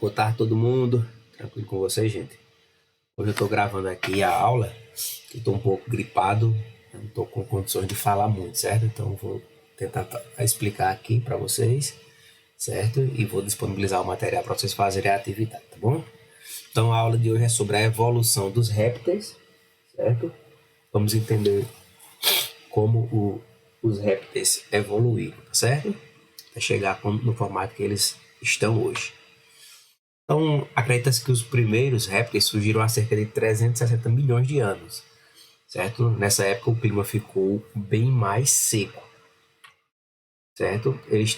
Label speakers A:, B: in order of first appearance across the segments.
A: Boa tarde todo mundo, tranquilo com vocês, gente? Hoje eu tô gravando aqui a aula, eu tô um pouco gripado, eu não tô com condições de falar muito, certo? Então vou tentar explicar aqui para vocês, certo? E vou disponibilizar o material para vocês fazerem a atividade, tá bom? Então a aula de hoje é sobre a evolução dos répteis, certo? Vamos entender como os répteis evoluíram, tá certo? Até chegar no formato que eles estão hoje. Então, acredita-se que os primeiros répteis surgiram há cerca de 360 milhões de anos, certo? Nessa época o clima ficou bem mais seco, certo? Eles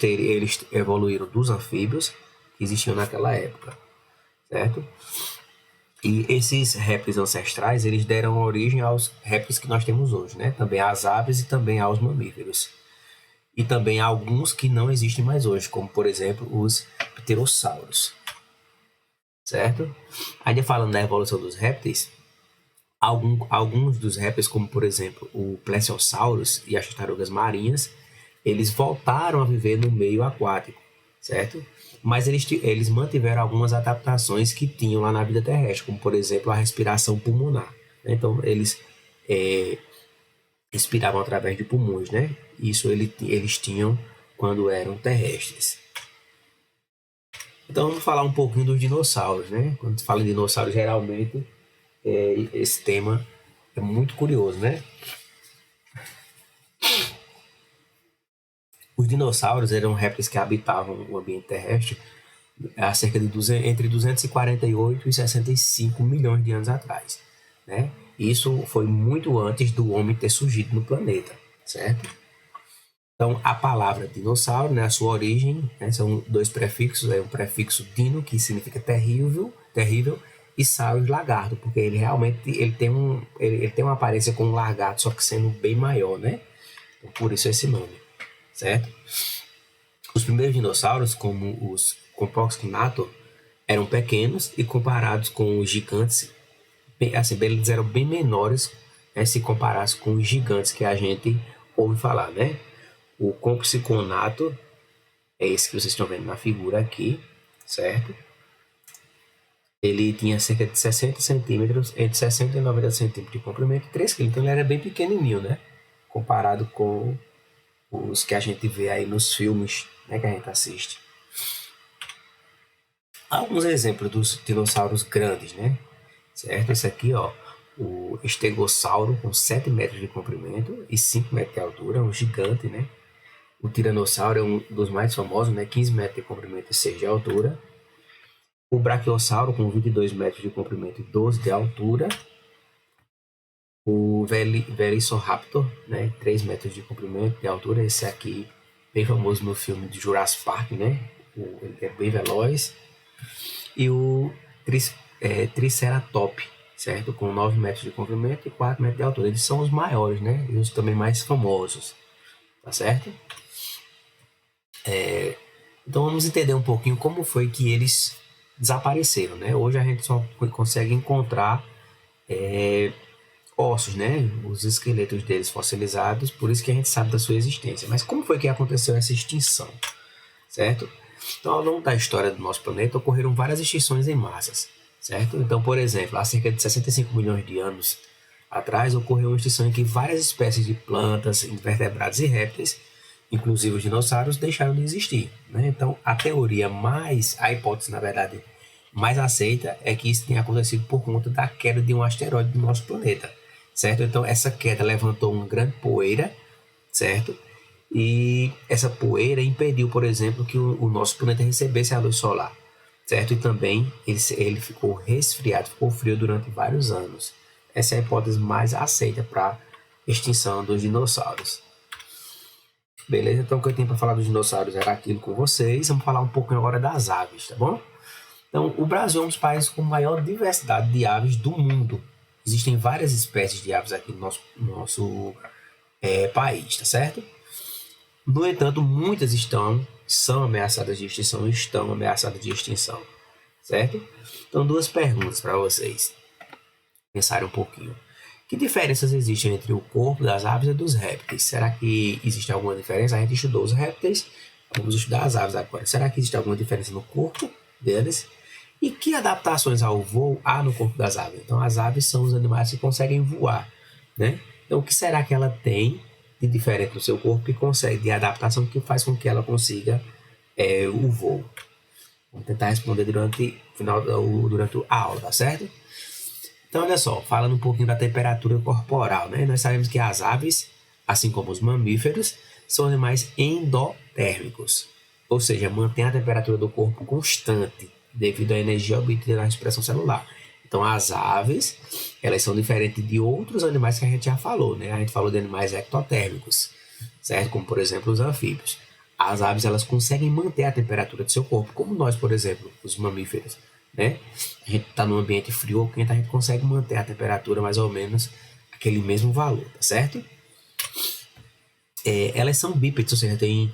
A: evoluíram dos anfíbios que existiam naquela época, certo? E esses répteis ancestrais, eles deram origem aos répteis que nós temos hoje, né? Também às aves e também aos mamíferos. E também a alguns que não existem mais hoje, como por exemplo os pterossauros, certo? Ainda falando da evolução dos répteis, alguns dos répteis, como por exemplo o plesiosaurus e as tartarugas marinhas, eles voltaram a viver no meio aquático, certo? Mas eles mantiveram algumas adaptações que tinham lá na vida terrestre, como por exemplo a respiração pulmonar. Então eles respiravam através de pulmões, né? Isso eles tinham quando eram terrestres. Então vamos falar um pouquinho dos dinossauros, né? Quando se fala em dinossauro, geralmente esse tema é muito curioso, né? Os dinossauros eram répteis que habitavam o ambiente terrestre há cerca de entre 248 e 65 milhões de anos atrás, né? Isso foi muito antes do homem ter surgido no planeta, certo? Então, a palavra dinossauro, né, a sua origem, né, são dois prefixos, um prefixo dino, que significa terrível, e saurus, lagarto, porque ele realmente ele tem uma aparência com um lagarto, só que sendo bem maior, né? Então, por isso esse nome, certo? Os primeiros dinossauros, como os Compsognathus, eram pequenos e comparados com os gigantes, assim, eles eram bem menores, né, se comparasse com os gigantes que a gente ouve falar, né? O Compsognathus é esse que vocês estão vendo na figura aqui, certo? Ele tinha cerca de 60 centímetros, entre 60 e 90 centímetros de comprimento e 3 quilos. Então ele era bem pequenininho, né? Comparado com os que a gente vê aí nos filmes, né, que a gente assiste. Alguns exemplos dos dinossauros grandes, né? Certo? Esse aqui, ó, o estegossauro com 7 metros de comprimento e 5 metros de altura, um gigante, né? O tiranossauro é um dos mais famosos, né? 15 metros de comprimento e 6 de altura. O brachiosauro com 22 metros de comprimento e 12 de altura. O Velociraptor, né? 3 metros de comprimento e de altura. Esse aqui, bem famoso no filme de Jurassic Park, né? Ele é bem veloz. E o Triceratops, certo? Com 9 metros de comprimento e 4 metros de altura. Eles são os maiores, né? E os também mais famosos, tá certo? Então vamos entender um pouquinho como foi que eles desapareceram, né? Hoje a gente só consegue encontrar ossos, né? Os esqueletos deles fossilizados, por isso que a gente sabe da sua existência. Mas como foi que aconteceu essa extinção, certo? Então, ao longo da história do nosso planeta, ocorreram várias extinções em massas, certo? Então, por exemplo, há cerca de 65 milhões de anos atrás, ocorreu uma extinção em que várias espécies de plantas, invertebrados e répteis, inclusive os dinossauros, deixaram de existir, né? Então, a hipótese, na verdade, mais aceita é que isso tenha acontecido por conta da queda de um asteroide do nosso planeta, certo? Então, essa queda levantou uma grande poeira, certo? E essa poeira impediu, por exemplo, que o nosso planeta recebesse a luz solar, certo? E também ele ficou resfriado, ficou frio durante vários anos. Essa é a hipótese mais aceita para extinção dos dinossauros. Beleza? Então o que eu tenho para falar dos dinossauros era aquilo com vocês. Vamos falar um pouquinho agora das aves, tá bom? Então, o Brasil é um dos países com maior diversidade de aves do mundo. Existem várias espécies de aves aqui no nosso país, tá certo? No entanto, muitas são ameaçadas de extinção e estão ameaçadas de extinção, certo? Então, duas perguntas para vocês pensarem um pouquinho. Que diferenças existem entre o corpo das aves e dos répteis? Será que existe alguma diferença? A gente estudou os répteis, vamos estudar as aves agora. Será que existe alguma diferença no corpo deles? E que adaptações ao voo há no corpo das aves? Então, as aves são os animais que conseguem voar, né? Então, o que será que ela tem de diferente no seu corpo que consegue, de adaptação que faz com que ela consiga o voo? Vamos tentar responder durante a aula, tá certo? Então, olha só, falando um pouquinho da temperatura corporal, né? Nós sabemos que as aves, assim como os mamíferos, são animais endotérmicos, ou seja, mantém a temperatura do corpo constante devido à energia obtida na respiração celular. Então, as aves, elas são diferentes de outros animais que a gente já falou, né? A gente falou de animais ectotérmicos, certo? Como, por exemplo, os anfíbios. As aves, elas conseguem manter a temperatura do seu corpo, como nós, por exemplo, os mamíferos, né? A gente está num ambiente frio ou quente, a gente consegue manter a temperatura mais ou menos aquele mesmo valor, tá certo? Elas são bípedes, ou seja, tem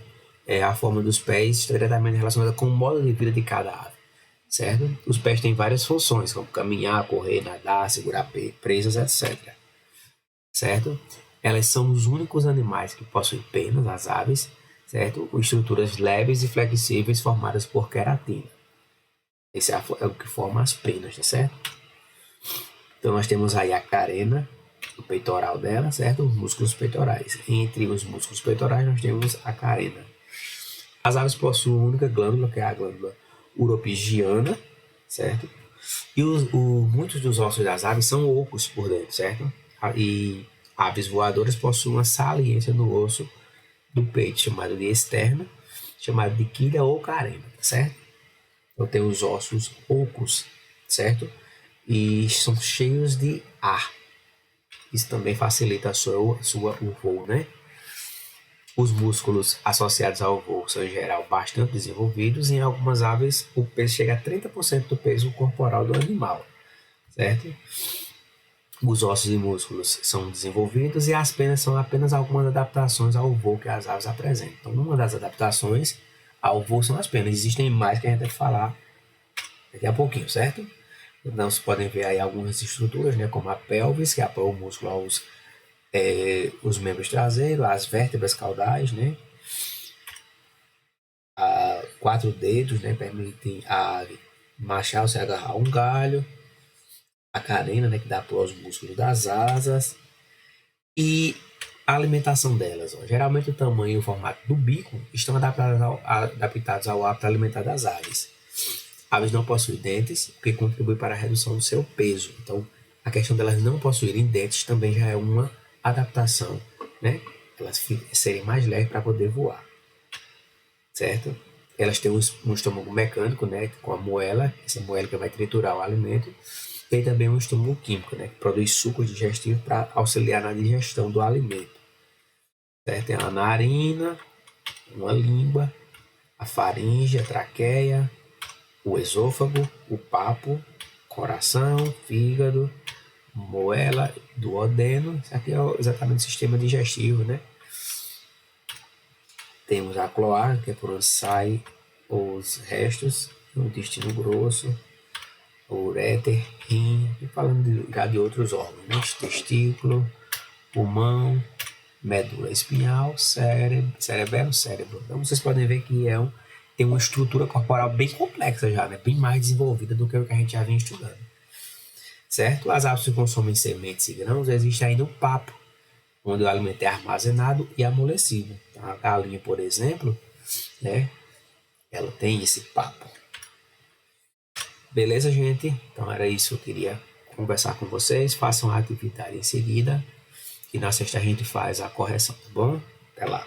A: a forma dos pés diretamente relacionada com o modo de vida de cada ave, certo? Os pés têm várias funções, como caminhar, correr, nadar, segurar presas, etc. Certo? Elas são os únicos animais que possuem penas, as aves, certo? Com estruturas leves e flexíveis formadas por queratina. Esse é o que forma as penas, tá certo? Então nós temos aí a carena, o peitoral dela, certo? Os músculos peitorais. Entre os músculos peitorais nós temos a carena. As aves possuem uma única glândula, que é a glândula uropigiana, certo? E muitos dos ossos das aves são ocos por dentro, certo? E aves voadoras possuem uma saliência no osso do peito, chamado de externo, chamado de quilha ou carena, certo? Então tem os ossos ocos, certo? E são cheios de ar. Isso também facilita o voo, né? Os músculos associados ao voo são, em geral, bastante desenvolvidos e em algumas aves o peso chega a 30% do peso corporal do animal, certo? Os ossos e músculos são desenvolvidos e as penas são apenas algumas adaptações ao voo que as aves apresentam. Então, uma das adaptações ao voo são as penas. Existem mais que a gente vai falar daqui a pouquinho, certo? Então, vocês podem ver aí algumas estruturas, né, como a pelvis, que apoia o músculo aos os membros traseiros, as vértebras caudais, né? 4 dedos, né, permitem a marchar ou se agarrar a um galho. A carena, né, que dá apoio aos músculos das asas. E a alimentação delas. Ó. Geralmente o tamanho e o formato do bico estão adaptados ao hábito alimentar das aves. Aves não possuem dentes, o que contribui para a redução do seu peso. Então, a questão delas não possuírem dentes também já é uma adaptação, né? Elas serem mais leves para poder voar, certo? Elas têm um estômago mecânico, né? Com a moela, essa moela que vai triturar o alimento. Tem também um estômago químico, né? Que produz sucos digestivos para auxiliar na digestão do alimento, certo? Tem a narina, uma língua, a faringe, a traqueia, o esôfago, o papo, coração, fígado, moela, duodeno. Isso aqui é exatamente o sistema digestivo, né? Temos a cloaca, que é por onde saem os restos, o intestino grosso, o uréter, rim, e falando já de outros órgãos, né? Testículo, pulmão, medula espinhal, cérebro. Então vocês podem ver que tem uma estrutura corporal bem complexa já, né? Bem mais desenvolvida do que o que a gente já vinha estudando. Certo? As aves que consomem sementes e grãos, existe ainda o papo, onde o alimento é armazenado e amolecido. Então, a galinha, por exemplo, né? Ela tem esse papo. Beleza, gente? Então era isso que eu queria conversar com vocês. Façam a atividade em seguida e na sexta a gente faz a correção, tá bom? Até lá.